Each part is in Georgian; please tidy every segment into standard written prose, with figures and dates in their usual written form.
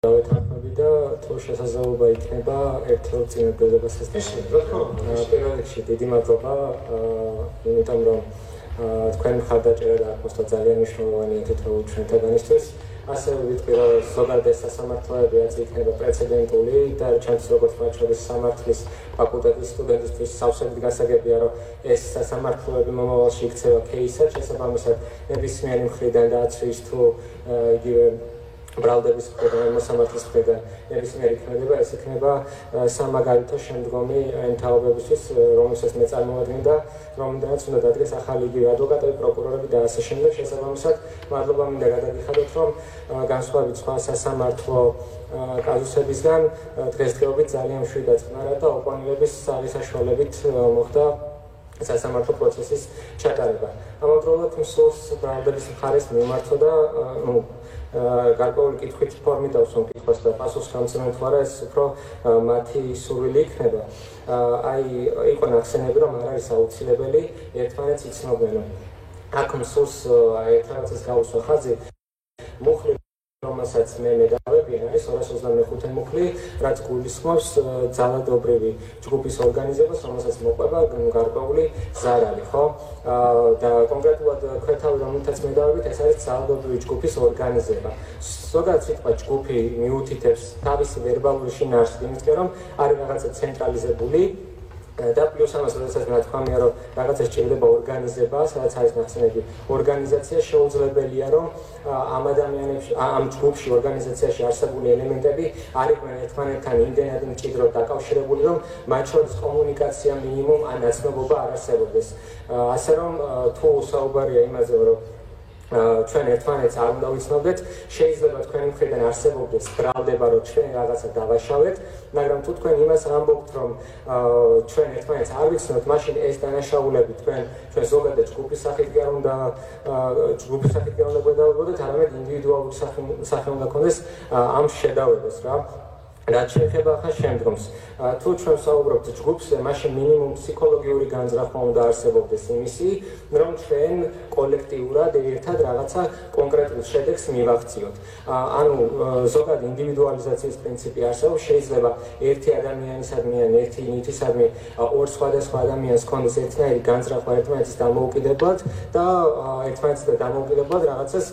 დავეთანხმები და თუ შესაძლებლობა იქნება ერთ-ერთ წინადადებასაც პირველ რიგში დიდი მადლობა იმიტომ რომ თქვენ მხარდაჭერა და აღმოსვლა ძალიან მნიშვნელოვანია თითოეულ ჩვენთაგანისთვის ასევე ვიტყვი რომ ზოგადად ეს სასამართლოები რაც იქნება პრეცედენტული და ჩემთვის როგორც მათ შორის სამართლის ფაკულტეტის სტუდენტისთვის სავსებით გასაგებია რომ ეს სასამართლოები მომავალში იქცევა кейსად შესაბამისად ნებისმიერი მხრიდან დააცვის თუ იგივე ბრალდების მხრიდან მოსამართლის მხრიდან ნებისმიერი ქმედება ეს იქნება სამაგალითო შემდგომი თაობებისთვის რომელსაც მე წარმოადგენდა რომელთაც უნდა დადგეს ახალი იგივე ადვოკატები პროკურორები და ასე შემდეგ შესაბამისად მადლობა მინდა გადაგიხადოთ რომ განსხვავებით სხვა სასამართლო კაზუსებისგან დღესდღეობით ძალიან მშვიდად წყნარად და ოპონირების საშუალებით მოხდა სასამართლო პროცესის ჩატარება ამავდროულად მსურს ბრალდების მხარეს მიმართო და გარკვეული კითხვით ფორმით დავსვამ კითხვას და პასუხს გამცემენ თუ არა ეს უფრო მათი სურვილი იქნება აი იყო ნახსენები რომ არ არის აუცილებელი ერთმანეთს იცნობენ აქ მსურს ერთმანეთს გაუსვა ხაზი მუხლი რომელსაც მე მედავებიან არის 225 მუხლი რაც გულისხმობს ძალადობრივი ჯგუფის ორგანიზებას რომელსაც მოყვება გარკვეული ზარალი ხო და კონკრეტულად ქვეთავი რომელთაც მედავებით ეს არის ძალადობრივი ჯგუფის ორგანიზება ზოგადად სიტყვა ჯგუფი მიუთითებს თავისი ვერბალური შინაარსით იმისკენ რომ არის რაღაცა ცენტრალიზებული და პლუს ამას როდესაც ნათქვამია რომ რაღაცა სჭირდება ორგანიზება, სადაც არის ნახსენები ორგანიზაცია შეუძლებელია რომ ამ ადამიანებში ამ ჯგუფში ორგანიზაციაში არსებული ელემენტები არ იყვნენ ერთმანეთთან იმდენად მჭიდროდ დაკავშირებული რომ მათ შორის კომუნიკაცია მინიმუმ ან ნაცნობობა არ არსებობდეს. ასე რომ თუ საუბარია იმაზე რომ ჩვენ ერთმანეთს არ უნდა ვიცნობდეთ, შეიძლება თქვენი მხრიდან არსებობდეს ბრალდება, რომ ჩვენ რაღაცა დავაშავეთ, მაგრამ თუ თქვენ იმას ამბობთ, რომ ჩვენ ერთმანეთს არ ვიცნობთ, მაშინ ეს დანაშაულები თქვენ ზოგადად ჯგუფის სახით კი არ უნდა გვედავებოდეთ, არამედ ინდივიდუალური სახე უნდა გქონდეს ამ შედავებას რა. რაც შეეხება ახლა შემდგომს. თუ ჩვენ ვსაუბრობთ ჯგუფზე, მაშინ მინიმუმ ფსიქოლოგიური განზრახვა უნდა არსებობდეს იმისი, რომ ჩვენ კოლექტიურად ერთად რაღაცა კონკრეტულ შედეგს მივახციოთ. ანუ ზოგადად ინდივიდუალიზაციის პრინციპი არსებობს, შეიძლება ერთი ადამიანისადმი ან ერთი ნივთისადმი ორ სხვადასხვა ადამიანს ჰქონდეს ერთნაირი განზრახვა ერთმანეთის დამოუკიდებლად და ერთმანეთს დამოუკიდებლად რაღაცას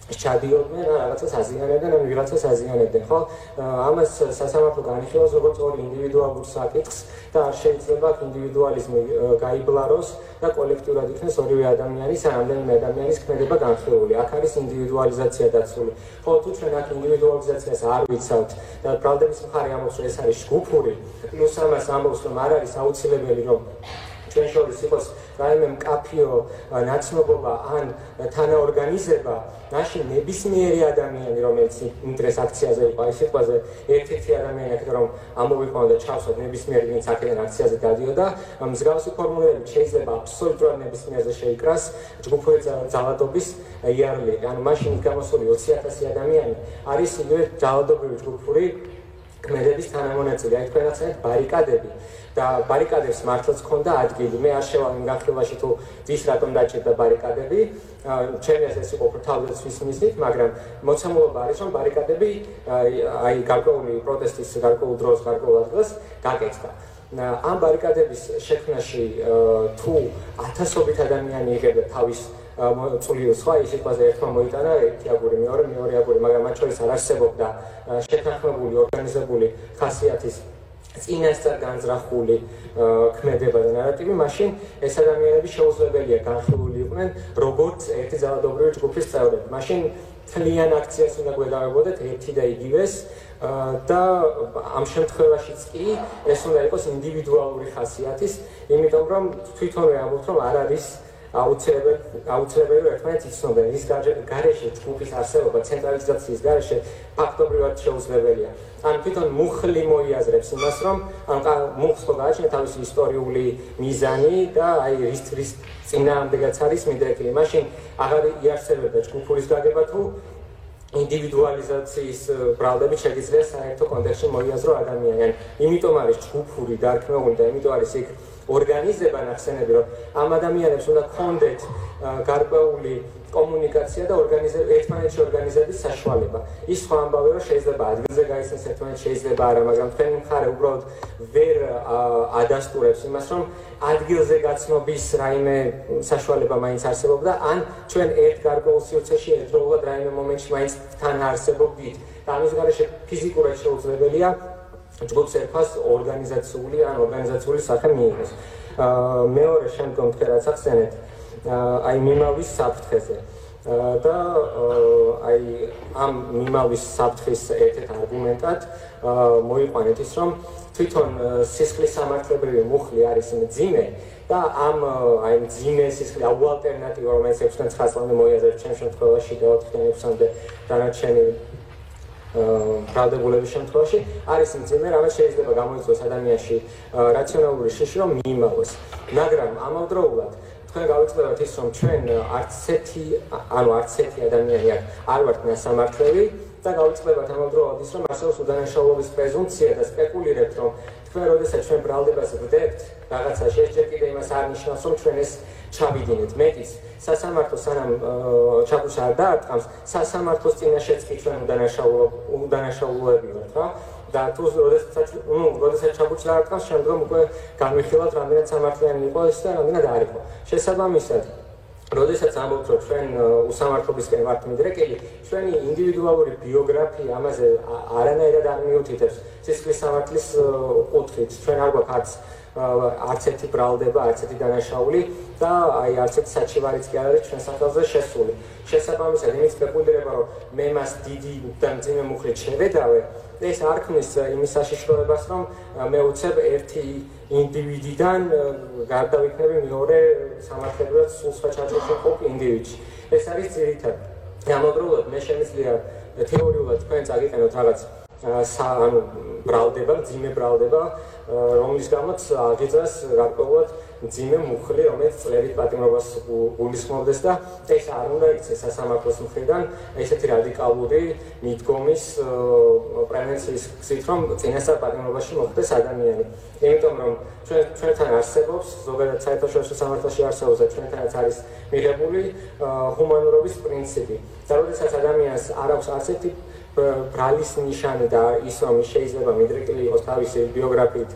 ჩადიოდნენ და რაღაცას აზიანებდნენ ან ვიღაცას აზიანებდნენ, ხო? ამას სასამართლო განიხილავს როგორც ორი ინდივიდუალურ საკითხს და არ შეიძლება ინდივიდუალიზმი გაიბლაროს და კოლექტიურად იქნეს ორივე ადამიანის ან რამდენიმე ადამიანის ქმედება განხილული. აქ არის ინდივიდუალიზაცია დაცული. ხო, თუ ჩვენ აქ ინდივიდუალიზაციას არ ვიცავთ და ბრალდების მხარე ამბობს, რომ ეს არის ჯგუფური, პლუს ამას ამბობს, რომ არ არის აუცილებელი, რომ ჩვენ შორის იყოს რაიმე მკაფიო ნაცნობობა ან თანაორგანიზება, მაშინ ნებისმიერი ადამიანი, რომელიც ინტერეს აქციაზე იყო, აი სიტყვაზე ერთ-ერთი ადამიანი აქ რომ ამოვიყვანო და ჩავსვათ ნებისმიერი ვინც აქედან აქციაზე გადიოდა, მსგავსი ფორმულებით შეიძლება აბსოლუტურად ნებისმიერზე შეიკრას ჯგუფური ძალადობის იარლი. ანუ მაშინ გამოსული 20,000 ადამიანი არის იგივე ძალადობრივი ჯგუფური ქმედების თანამონაწილე. აი თქვენ ახსენეთ ბარიკადები და ბარიკადებს მართლაც ჰქონდა ადგილი. მე არ შევალ იმ განხილვაში თუ ვის რატომ დაჭირდა ბარიკადები. ჩემი ეს იყო თავდაცვის მიზნით, მაგრამ მოცემულობა არის რომ ბარიკადები აი გარკვეული პროტესტის გარკვეულ დროს, გარკვეულ ადგილას გაკეთდა. ამ ბარიკადების შექმნაში თუ ათასობით ადამიანი იღებდა თავის წვლილს, ხო, ის სიტყვაზე ერთმა მოიტანა ერთი აგური, მეორე აგური, მაგრამ მათ შორის არ არსებობდა შეთანხმებული, ორგანიზებული ხასიათის წინასწარ განზრახული ქმედება და ნარატივი, მაშინ ეს ადამიანები შეუძლებელია განხილული იყვნენ როგორც ერთი ძალადობრივი ჯგუფის წევრები. მაშინ თლიან აქციას უნდა გვედავებოდეთ ერთი და იგივეს და ამ შემთხვევაშიც კი ეს უნდა იყოს ინდივიდუალური ხასიათის, იმიტომ რომ თვითონვე ამბობთ, რომ არ არის აუცილებელი ერთმანეთს იცნობენ. ის გარეშე ჯგუფის არსებობა ცენტრალიზაციის გარეშე ფაქტობრივად შეუძლებელია. ან თვითონ მუხლი მოიაზრებს იმას, რომ მუხლს ხო გააჩნია თავისი ისტორიული მიზანი და აი რის წინააღმდეგაც არის მიდრეკილი. მაშინ აღარ იარსებებდა ჯგუფურის გაგება თუ ინდივიდუალიზაციის ბრალდებით შეგიძლია საერთო კონტექსტში მოიაზრო ადამიანი. იმიტომ არის ჯგუფური დარქმეული და იმიტომ არის იქ ორგანიზება ნახსენები, რომ ამ ადამიანებს უნდა ჰქონდეთ გარკვეული კომუნიკაცია და ერთმანეთში ორგანიზების საშუალება. ის სხვა ამბავი, რომ შეიძლება ადგილზე გაიცნოს ერთმანეთს, შეიძლება არა, მაგრამ თქვენი მხარე უბრალოდ ვერ ადასტურებს იმას, რომ ადგილზე გაცნობის რაიმე საშუალება მაინც არსებობდა, ან ჩვენ ერთ გარკვეულ სივრცეში ერთდროულად რაიმე მომენტში მაინც თან არსებობდით. და ამის გარეშე ფიზიკურად შეუძლებელია ჯგუფს ერქვას ორგანიზაციული ან ორგანიზაციული სახე მიიღოს. მეორე შემდგომ თქვენ რაც ახსენეთ, აი მიმავის საფრთხეზე. და აი ამ მიმავის საფრთხის ერთ-ერთ არგუმენტად მოიყვანეთ ის, რომ თვითონ სისხლის სამართლებრივი მუხლი არის მძიმე და ამ აი მძიმე სისხლის ალტერნატივა, რომელიც 6-9 წლამდე მოიაზრებს ჩემ შემთხვევაში და 4-6-მდე დანარჩენი ბრალდებულების შემთხვევაში არის მძიმე, რამაც შეიძლება გამოიწვიოს ადამიანში რაციონალური შიში, რომ მიიმავოს. მაგრამ ამავდროულად თქვენ გავიწევთ ის, რომ ჩვენ არც ერთი ადამიანი არ ვართ ნასამართლები და გავიწევთ ამავდროულად ის, რომ არსებობს უდანაშაულობის პრეზუმპცია და სპეკულირებთ, რომ თქვენ როდესაც ჩვენ ბრალდებას ვდებთ რაღაცაში, ეს ჯერ კიდევ იმას არ ნიშნავს, რომ ჩვენ ეს ჩავიდინეთ. მეტიც სასამართლო სანამ ჩაგვს არ დაარტყამს, სასამართლოს წინაშეც კი ჩვენ უდანაშაულოები ვართ, რა. და თუ როდესაც ჩაგვს არ დაარტყამს, შემდგომ უკვე განვიხილავთ, რამდენად სამართლიანი იყო ეს და რამდენად არ იყო. შესაბამისად, როდესაც ამბობთ, რომ ჩვენ უსამართლობისკენ ვართ მიდრეკილი, ჩვენი ინდივიდუალური ბიოგრაფია ამაზე არანაირად არ მიუთითებს სისხლის სამართლის კუთხით. ჩვენ არ გვაქვს არც ერთი ბრალდება, არც ერთი დანაშაული და აი არც ერთი საჩივარიც კი არ არის ჩვენ სახელზე შესული. შესაბამისად, იმით სპეკულირება, რომ მე მას დიდი და მძიმე მუხლით შევედავე, ეს არ ქმნის იმის საშიშროებას, რომ მე უცებ ერთი ინდივიდიდან გარდავიქნები მეორე სამართლებრივად სულ სხვა ჩარჩოში მყოფ ინდივიდში. ეს არის ძირითადი. ამავდროულად მე შემიძლია თეორიულად თქვენ წაგიყენოთ რაღაც ბრალდება, მძიმე ბრალდება, რომლის გამოც აღიძრას გარკვეულად მძიმე მუხლი, რომელიც წლებით პატიმრობას გულისხმობდეს და ეს არ უნდა იქცეს სასამართლოს მხრიდან ესეთი რადიკალური მიდგომის პრევენციის გზით, რომ წინასწარ პატიმრობაში მოხვდეს ადამიანი. იმიტომ რომ ჩვენთან არსებობს, ზოგადად საერთაშორისო სამართალში არსებობს და ჩვენთანაც არის მიღებული ჰუმანურობის პრინციპი. და როდესაც ადამიანს არ აქვს არც ერთი ბრალის ნიშანი და ის რომ შეიძლება მიდრეკილი იყოს თავისი ბიოგრაფიით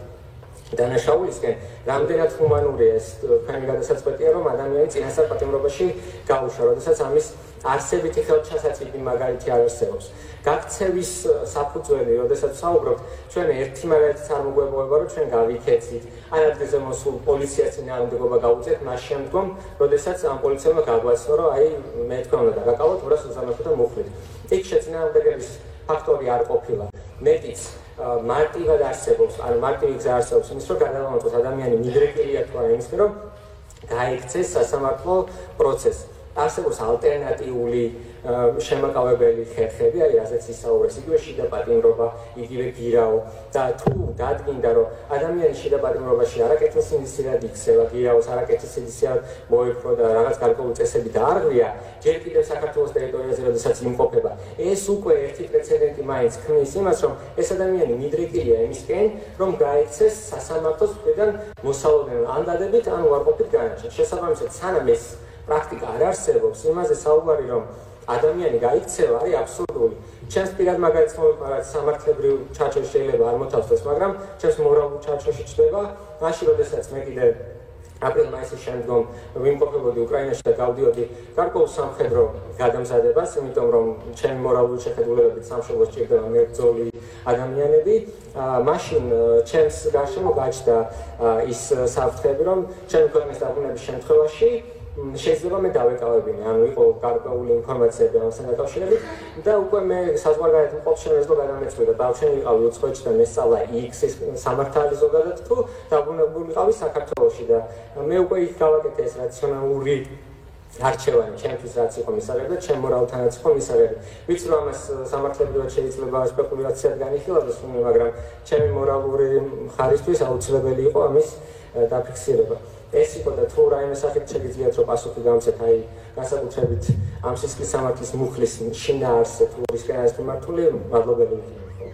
დანაშაულისკენ, რამდენად ჰუმანურია ეს თქვენი გადასაწყვეტია, რომ ადამიანი წინასწარ პატიმრობაში გაუშვა, როდესაც ამის არსებითი ხელჩასაწვდი მაგალითი არ არსებობს. გაქცევის საფუძველი, როდესაც ვსაუბრობთ, ჩვენ ერთი მაგალითიც არ მოგვეპოვება, რომ ჩვენ გავიქეცით, ან ადგილზე მოსულ პოლიციას წინააღმდეგობა გავუწიეთ, მას შემდგომ, როდესაც ამ პოლიციელმა გაგვაცნო, რომ აი მე თქვენ უნდა დაგაკავოთ 225 მუხლით. იქ შეწინააღმდეგების ფაქტორი არ ყოფილა. მეტიც მარტივად არსებობს, ან მარტივი გზა არსებობს იმის, რომ გადავამოწმოთ ადამიანი მიდრეკილია თუ არა იმისკენ, რომ გაიქცეს სასამართლო პროცესი. არსებობს ალტერნატიული შემაკავებელი ხერხები, აი ასეც ისაუბრეს, იგივე შიდა პატიმრობა, იგივე გირაო და თუ დადგინდა, რომ ადამიანი შიდა პატიმრობაში არაკეთილ სინდისიერად იქცევა, გირაოს არაკეთილ სინდისიერად მოეპყრო და რაღაც გარკვეული წესები დაარღვია, ჯერ კიდევ საქართველოს ტერიტორიაზე, როდესაც იმყოფება. ეს უკვე ერთი პრეცედენტი მაინც ქმნის იმას, რომ ეს ადამიანი მიდრეკილია იმისკენ, რომ გაიქცეს სასამართლოს მხრიდან მოსალოდნელ ანდადებით ან უარყოფით განაჩენს. შესაბამისად, სანამ ეს პრაქტიკა არ არსებობს, იმაზე საუბარი, რომ ადამიანი გაიქცევა, არის აბსურდული. ჩემს პირად მაგალითს მოვიყვანოთ, სამართლებრივ ჩარჩოში შეიძლება არ მოთავსდეს, მაგრამ ჩემს მორალურ ჩარჩოში ჩდება, მაშინ როდესაც მე კიდე აპრილ-მაისის შემდგომ ვიმყოფებოდი უკრაინაში და გავდიოდი გარკვეულ სამხედრო გადამზადებას, იმიტომ რომ ჩემი მორალური შეხედულებებით სამშობლოს ჭირდება მებრძოლი ადამიანები, მაშინ ჩემს გარშემო გაჩნდა ის საფრთხეები, რომ ჩემი ქვეყნის დაბრუნების შემთხვევაში შეიძლება მე დავეკავებინე, ანუ იყო გარკვეული ინფორმაციები ამასთან დაკავშირებით და უკვე მე საზღვარგარეთ მყოფ შემეძლო გადამეწყვიტა, ბავშვი ვიყავი უცხოეთში და მესწავლა იქ-ის სამართალი ზოგადად თუ დაბრუნებული ვიყავი საქართველოში და მე უკვე იქ გავაკეთე ეს რაციონალური არჩევანი, ჩემთვის რაც იყო მისაღები და ჩემ მორალთანაც იყო მისაღები. ვიცი რომ ამას სამართლებრივად შეიძლება სპეკულაციად განიხილავდეს, მაგრამ ჩემი მორალური მხარისთვის აუცილებელი იყო ამის დაფიქსირება. ეს იყო და თუ რაიმე სახით შეგიძლიათ რომ პასუხი გამცეთ აი განსაკუთრებით ამ სისხლის სამართლის მუხლის შინაარსზე თუ რისკენ არის მიმართული, მადლობელი ვიყავ.